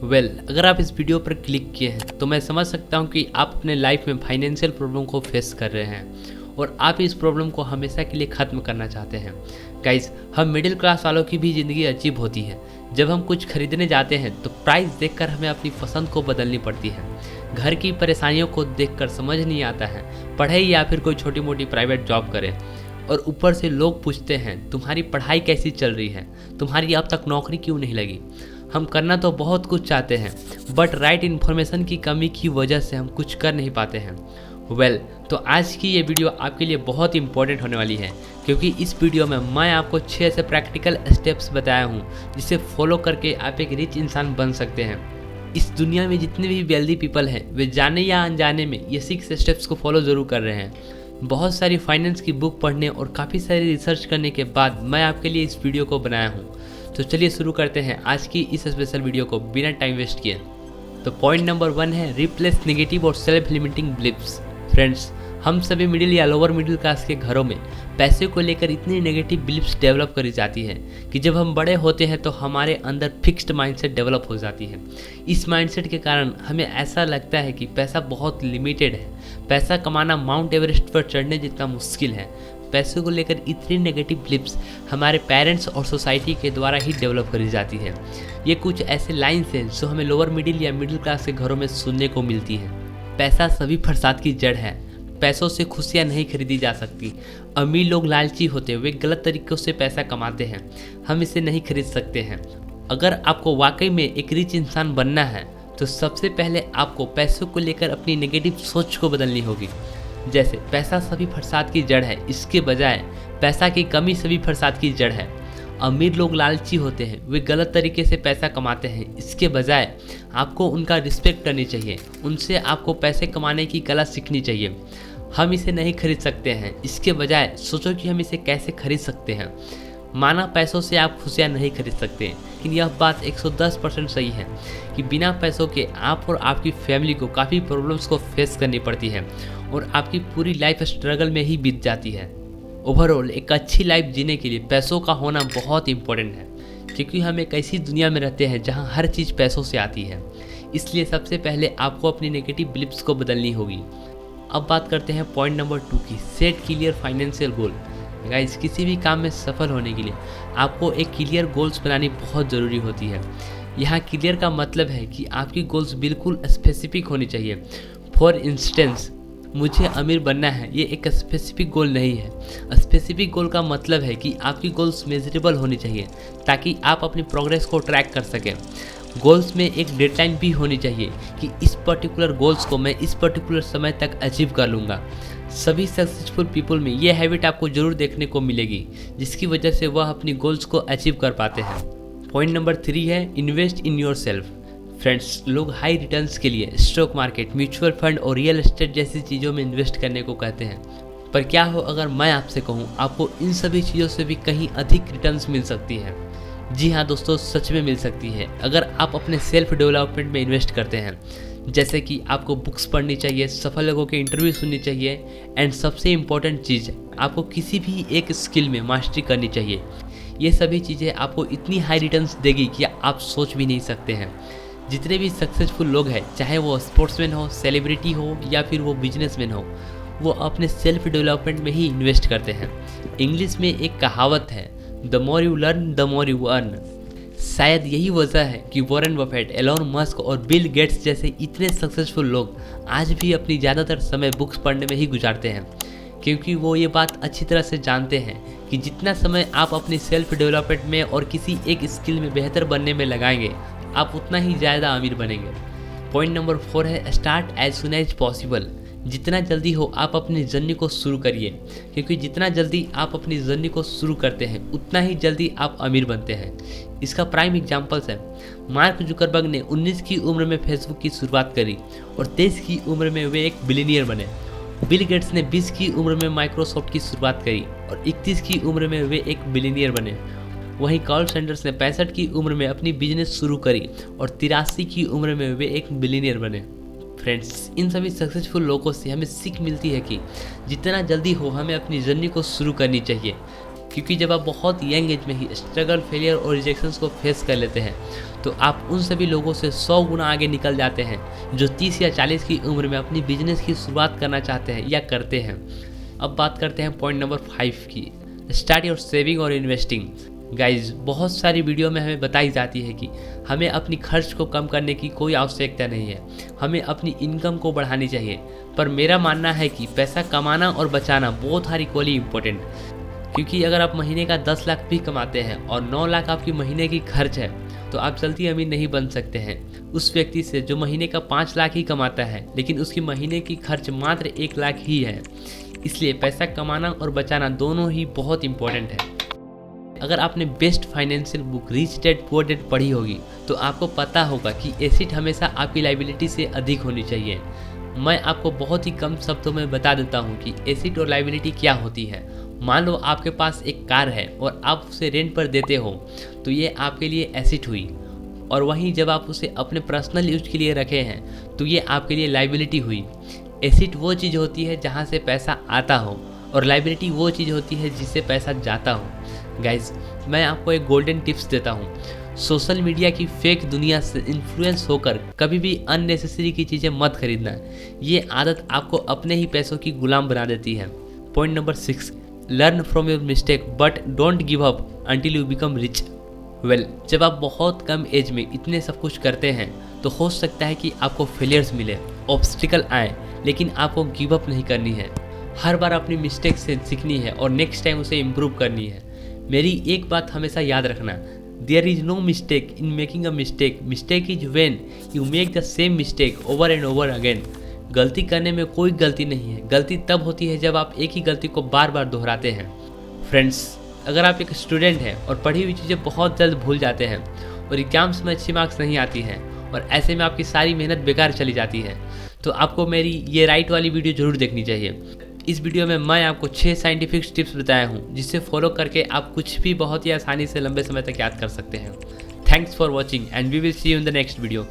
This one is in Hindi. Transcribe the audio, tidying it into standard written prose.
अगर आप इस वीडियो पर क्लिक किए हैं तो मैं समझ सकता हूं कि आप अपने लाइफ में फाइनेंशियल प्रॉब्लम को फेस कर रहे हैं और आप इस प्रॉब्लम को हमेशा के लिए ख़त्म करना चाहते हैं। गाइस, हम मिडिल क्लास वालों की भी ज़िंदगी अजीब होती है। जब हम कुछ खरीदने जाते हैं तो प्राइस देखकर हमें अपनी पसंद को बदलनी पड़ती है। घर की परेशानियों को देखकर समझ नहीं आता है पढ़े या फिर कोई छोटी मोटी प्राइवेट जॉब करें, और ऊपर से लोग पूछते हैं तुम्हारी पढ़ाई कैसी चल रही है, तुम्हारी अब तक नौकरी क्यों नहीं लगी। हम करना तो बहुत कुछ चाहते हैं बट राइट इन्फॉर्मेशन की कमी की वजह से हम कुछ कर नहीं पाते हैं। तो आज की ये वीडियो आपके लिए बहुत इंपॉर्टेंट होने वाली है, क्योंकि इस वीडियो में मैं आपको 6 ऐसे प्रैक्टिकल स्टेप्स बताया हूँ जिसे फॉलो करके आप एक रिच इंसान बन सकते हैं। इस दुनिया में जितने भी वेल्दी पीपल हैं वे जाने या अनजाने में ये 6 स्टेप्स को फॉलो ज़रूर कर रहे हैं। बहुत सारी फाइनेंस की बुक पढ़ने और काफ़ी सारी रिसर्च करने के बाद मैं आपके लिए इस वीडियो को बनाया हूँ। तो चलिए शुरू करते हैं आज की इस स्पेशल वीडियो को बिना टाइम वेस्ट किए। तो पॉइंट नंबर 1 है रिप्लेस नेगेटिव और सेल्फ लिमिटिंग बिलीफ्स। फ्रेंड्स, हम सभी मिडिल या लोअर मिडिल क्लास के घरों में पैसे को लेकर इतनी नेगेटिव बिलीफ्स डेवलप करी जाती है कि जब हम बड़े होते हैं तो हमारे अंदर फिक्स्ड माइंडसेट डेवलप हो जाती है। इस माइंडसेट के कारण हमें ऐसा लगता है कि पैसा बहुत लिमिटेड है, पैसा कमाना माउंट एवरेस्ट पर चढ़ने जितना मुश्किल है। पैसे को लेकर इतनी नेगेटिव बिलीफ्स हमारे पेरेंट्स और सोसाइटी के द्वारा ही डेवलप करी जाती है। ये कुछ ऐसे लाइन्स हैं जो हमें लोअर मिडिल या मिडिल क्लास के घरों में सुनने को मिलती है। पैसा सभी फसाद की जड़ है, पैसों से खुशियाँ नहीं खरीदी जा सकती। अमीर लोग लालची होते हैं, वे गलत तरीक़ों से पैसा कमाते हैं, हम इसे नहीं खरीद सकते हैं। अगर आपको वाकई में एक रिच इंसान बनना है तो सबसे पहले आपको पैसों को लेकर अपनी नेगेटिव सोच को बदलनी होगी। जैसे पैसा सभी फसाद की जड़ है, इसके बजाय पैसा की कमी सभी फसाद की जड़ है। अमीर लोग लालची होते हैं, वे गलत तरीके से पैसा कमाते हैं, इसके बजाय आपको उनका रिस्पेक्ट करनी चाहिए, उनसे आपको पैसे कमाने की कला सीखनी चाहिए। हम इसे नहीं खरीद सकते हैं, इसके बजाय सोचो कि हम इसे कैसे खरीद सकते हैं। माना पैसों से आप खुशियाँ नहीं खरीद सकते, लेकिन यह बात 110% सही है कि बिना पैसों के आप और आपकी फैमिली को काफ़ी प्रॉब्लम्स को फेस करनी पड़ती है और आपकी पूरी लाइफ स्ट्रगल में ही बीत जाती है। ओवरऑल एक अच्छी लाइफ जीने के लिए पैसों का होना बहुत इंपॉर्टेंट है, क्योंकि हम एक ऐसी दुनिया में रहते हैं जहां हर चीज़ पैसों से आती है। इसलिए सबसे पहले आपको अपनी नेगेटिव बिलीफ्स को बदलनी होगी। अब बात करते हैं पॉइंट नंबर 2 की, set clear financial goal. Guys, किसी भी काम में सफल होने के लिए आपको एक क्लियर गोल्स बनानी बहुत ज़रूरी होती है। यहाँ क्लियर का मतलब है कि आपकी गोल्स बिल्कुल स्पेसिफिक होनी चाहिए। फॉर इंस्टेंस, मुझे अमीर बनना है, ये एक स्पेसिफिक गोल नहीं है। स्पेसिफिक गोल का मतलब है कि आपकी गोल्स मेजरेबल होनी चाहिए ताकि आप अपनी प्रोग्रेस को ट्रैक कर सकें। गोल्स में एक डेडलाइन भी होनी चाहिए कि इस पर्टिकुलर गोल्स को मैं इस पर्टिकुलर समय तक अचीव कर लूँगा। सभी सक्सेसफुल पीपल में ये हैबिट आपको ज़रूर देखने को मिलेगी, जिसकी वजह से वह अपनी गोल्स को अचीव कर पाते हैं। पॉइंट नंबर 3 है invest in your self. Friends, लोग हाई रिटर्न्स के लिए स्टॉक मार्केट, म्यूचुअल फंड और रियल एस्टेट जैसी चीज़ों में इन्वेस्ट करने को कहते हैं, पर क्या हो अगर मैं आपसे कहूँ आपको इन सभी चीज़ों से भी कहीं अधिक रिटर्न्स मिल सकती है। जी हाँ दोस्तों, सच में मिल सकती है अगर आप अपने सेल्फ डेवलपमेंट में इन्वेस्ट करते हैं। जैसे कि आपको बुक्स पढ़नी चाहिए, सफल लोगों के इंटरव्यू सुननी चाहिए, एंड सबसे इम्पोर्टेंट चीज़, आपको किसी भी एक स्किल में मास्टरी करनी चाहिए। ये सभी चीज़ें आपको इतनी हाई रिटर्न्स देगी कि आप सोच भी नहीं सकते हैं। जितने भी सक्सेसफुल लोग हैं, चाहे वो स्पोर्ट्समैन हो, सेलिब्रिटी हो या फिर वो बिजनेसमैन हो, वो अपने सेल्फ डेवलपमेंट में ही इन्वेस्ट करते हैं। इंग्लिश में एक कहावत है, the more you learn the more you earn. शायद यही वजह है कि वॉरेन बफेट, एलोन मस्क और बिल गेट्स जैसे इतने सक्सेसफुल लोग आज भी अपनी ज़्यादातर समय बुक्स पढ़ने में ही गुजारते हैं, क्योंकि वो ये बात अच्छी तरह से जानते हैं कि जितना समय आप अपनी सेल्फ डेवलपमेंट में और किसी एक स्किल में बेहतर बनने में लगाएंगे, आप उतना ही ज़्यादा अमीर बनेंगे। पॉइंट नंबर 4 है start as soon as possible. जितना जल्दी हो आप अपनी जर्नी को शुरू करिए, क्योंकि जितना जल्दी आप अपनी जर्नी को शुरू करते हैं उतना ही जल्दी आप अमीर बनते हैं। इसका प्राइम एग्जांपल्स है, मार्क जुकरबर्ग ने 19 की उम्र में फेसबुक की शुरुआत करी और 23 की उम्र में वे एक बिलियनियर बने। बिल गेट्स ने 20 की उम्र में माइक्रोसॉफ्ट की शुरुआत करी और 31 की उम्र में वे एक बिलियनियर बने। वहीं कार्ल सैंडर्स ने 65 की उम्र में अपनी बिजनेस शुरू करी और 83 की उम्र में वे एक बिलियनियर बने। फ्रेंड्स, इन सभी सक्सेसफुल लोगों से हमें सीख मिलती है कि जितना जल्दी हो हमें अपनी जर्नी को शुरू करनी चाहिए। क्योंकि जब आप बहुत यंग एज में ही स्ट्रगल, फेलियर और रिजेक्शंस को फेस कर लेते हैं तो आप उन सभी लोगों से 100 गुना आगे निकल जाते हैं जो 30 या 40 की उम्र में अपनी बिजनेस की शुरुआत करना चाहते हैं या करते हैं। अब बात करते हैं पॉइंट नंबर 5 की, स्टार्ट योर सेविंग और इन्वेस्टिंग। गाइज, बहुत सारी वीडियो में हमें बताई जाती है कि हमें अपनी खर्च को कम करने की कोई आवश्यकता नहीं है, हमें अपनी इनकम को बढ़ानी चाहिए। पर मेरा मानना है कि पैसा कमाना और बचाना बोथ आर इक्वली इम्पोर्टेंट। क्योंकि अगर आप महीने का 10 लाख भी कमाते हैं और 9 लाख आपकी महीने की खर्च है तो आप जल्दी अमीर नहीं बन सकते हैं उस व्यक्ति से जो महीने का 5 लाख ही कमाता है लेकिन उसकी महीने की खर्च मात्र 1 लाख ही है। इसलिए पैसा कमाना और बचाना दोनों ही बहुत इंपॉर्टेंट है। अगर आपने best financial book rich dad poor dad पढ़ी होगी तो आपको पता होगा कि एसेट हमेशा आपकी लायबिलिटी से अधिक होनी चाहिए। मैं आपको बहुत ही कम शब्दों में बता देता हूँ कि एसेट और लायबिलिटी क्या होती है। मान लो आपके पास एक कार है और आप उसे रेंट पर देते हो तो ये आपके लिए एसेट हुई, और वहीं जब आप उसे अपने पर्सनल यूज के लिए रखे हैं तो ये आपके लिए लायबिलिटी हुई। एसेट वो चीज़ होती है जहाँ से पैसा आता हो और लायबिलिटी वो चीज़ होती है जिससे पैसा जाता हो। गाइज, मैं आपको एक गोल्डन टिप्स देता हूँ। सोशल मीडिया की फेक दुनिया से इन्फ्लुएंस होकर कभी भी अननेसेसरी की चीज़ें मत खरीदना। ये आदत आपको अपने ही पैसों की गुलाम बना देती है। Point number 6, learn from your mistake but don't give up until you become rich. Well, जब आप बहुत कम एज में इतने सब कुछ करते हैं तो हो सकता है कि आपको फेलियर्स मिले, ऑब्स्टिकल आए, लेकिन आपको गिव अप नहीं करनी है। हर बार अपनी मिस्टेक से सीखनी है और नेक्स्ट टाइम उसे इम्प्रूव करनी है। मेरी एक बात हमेशा याद रखना, there is no mistake in making a mistake, mistake is when you make the same mistake over and over again. गलती करने में कोई गलती नहीं है, गलती तब होती है जब आप एक ही गलती को बार बार दोहराते हैं। फ्रेंड्स, अगर आप एक स्टूडेंट हैं और पढ़ी हुई चीज़ें बहुत जल्द भूल जाते हैं और एग्जाम्स में अच्छी मार्क्स नहीं आती हैं और ऐसे में आपकी सारी मेहनत बेकार चली जाती है, तो आपको मेरी ये राइट वाली वीडियो ज़रूर देखनी चाहिए। इस वीडियो में मैं आपको 6 साइंटिफिक टिप्स बताया हूँ जिससे फॉलो करके आप कुछ भी बहुत ही आसानी से लंबे समय तक याद कर सकते हैं। Thanks for watching and we will see you in the next video.